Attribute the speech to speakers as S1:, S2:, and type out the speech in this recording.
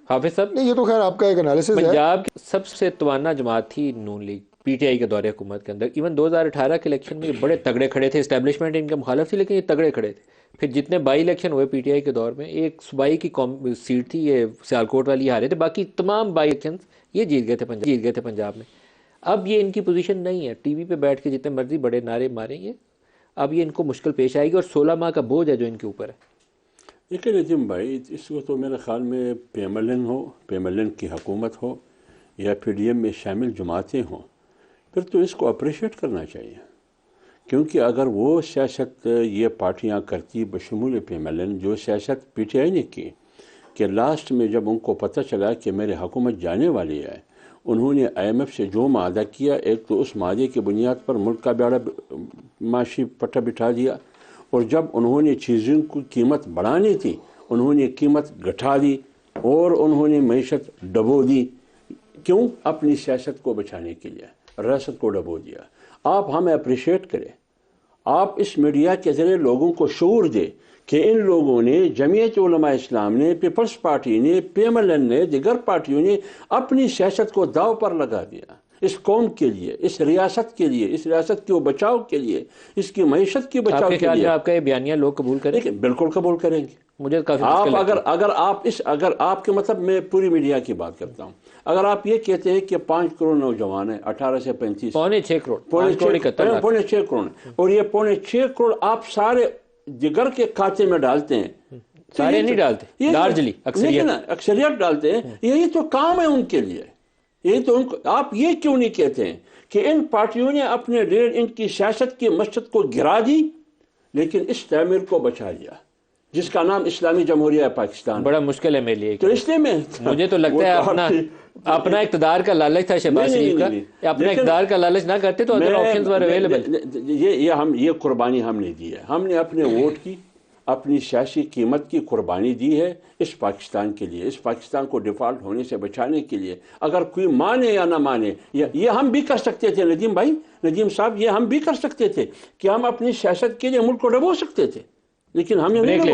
S1: حافظ صاحب،
S2: نہیں، یہ تو خیر آپ کا ایک انالیسز ہے۔
S1: پنجاب کی سب سے توانا جماعت تھی نون لیگ پی ٹی آئی کے دور حکومت کے اندر. ایون 2018 کے الیکشن میں یہ بڑے تگڑے کھڑے تھے. اسٹیبلشمنٹ ان کے مخالف تھی لیکن یہ تگڑے کھڑے تھے. پھر جتنے بائی الیکشن ہوئے پی ٹی آئی کے دور میں، ایک صوبائی کی سیٹ تھی یہ سیالکوٹ والی ہارے تھے، باقی تمام بائی الیکشن یہ جیت گئے تھے پنجاب میں. اب یہ ان کی پوزیشن نہیں ہے ٹی وی پہ بیٹھ کے جتنے مرضی بڑے نعرے ماریں یہ. اب یہ ان کو مشکل پیش آئے گی، اور 16 ماہ کا بوجھ ہے جو ان کے اوپر ہے.
S3: دیکھیں ندیم بھائی، اس کو تو میرے خیال میں پی ایم ایل این ہو، پی ایم ایل این کی حکومت ہو، یا پی ڈی ایم میں شامل جماعتیں ہوں، پھر تو اس کو اپریشیٹ کرنا چاہیے. کیونکہ اگر وہ سیاست یہ پارٹیاں کرتی بشمول پی ایم ایل این، جو سیاست پی ٹی آئی نے کی، کہ لاسٹ میں جب ان کو پتہ چلا کہ میری حکومت جانے والی ہے، انہوں نے آئی ایم ایف سے جو معاہدہ کیا، ایک تو اس معاہدے کی بنیاد پر ملک کا بیڑا معاشی پٹا بٹھا دیا، اور جب انہوں نے چیزوں کی قیمت بڑھانی تھی انہوں نے قیمت گھٹا دی، اور انہوں نے معیشت ڈبو دی. کیوں؟ اپنی سیاست کو بچانے کے لیے ریاست کو ڈبو دیا. آپ ہمیں اپریشیٹ کریں، آپ اس میڈیا کے ذریعے لوگوں کو شعور دے کہ ان لوگوں نے، جمعیت علماء اسلام نے، پیپلز پارٹی نے، پی ایم ایل این نے، دیگر پارٹیوں نے اپنی سیاست کو داؤ پر لگا دیا اس قوم کے لیے، اس ریاست کے لیے، اس ریاست کے بچاؤ کے لیے، اس کی معیشت کی بچاؤ
S1: آپ کے
S3: کے
S1: خیال
S3: لیے.
S1: میں آپ کا یہ بیانیہ لوگ قبول کریں؟
S3: دیکھیں، بالکل قبول کریں گے.
S1: مجھے کافی
S3: آپ
S1: مشکل لگتا ہے.
S3: اگر آپ کے مطلب، میں پوری میڈیا کی بات کرتا ہوں، اگر آپ یہ کہتے ہیں کہ 5 کروڑ نوجوان ہیں 18 سے 35،
S1: 6.25 کروڑ،
S3: پونے
S1: 5.71 لاکھ.
S3: 6 کروڑ، اور یہ 6.25 کروڑ آپ سارے جگر کے کھاتے میں ڈالتے ہیں.
S1: سارے نہیں ڈالتے، لارجلی
S3: اکثریت ڈالتے ہیں. یہی تو کام ہے ان کے لیے. یہی تو آپ یہ کیوں نہیں کہتے ہیں کہ ان پارٹیوں نے اپنے ریڑھ ان کی سیاست کی مشت کو گرا دی لیکن اس تعمیر کو بچا لیا جس کا نام اسلامی جمہوریہ پاکستان.
S1: بڑا مشکل ہے میرے لیے.
S3: تو اس لیے
S1: مجھے تو لگتا ہے اپنا اقتدار کا لالچ تھا شہباز شریف کا. اپنے اقتدار کا لالچ نہ کرتے تو ادر آپشنز ور اویلیبل.
S3: یہ قربانی ہم نے دی ہے. ہم نے اپنے ووٹ کی، اپنی سیاسی قیمت کی قربانی دی ہے اس پاکستان کے لیے، اس پاکستان کو ڈیفالٹ ہونے سے بچانے کے لیے. اگر کوئی مانے یا نہ مانے، یہ ہم بھی کر سکتے تھے ندیم بھائی، ندیم صاحب، یہ ہم بھی کر سکتے تھے کہ ہم اپنی سیاست کے لیے ملک کو ڈبو سکتے تھے، لیکن ہم نے نہیں ڈبوئے.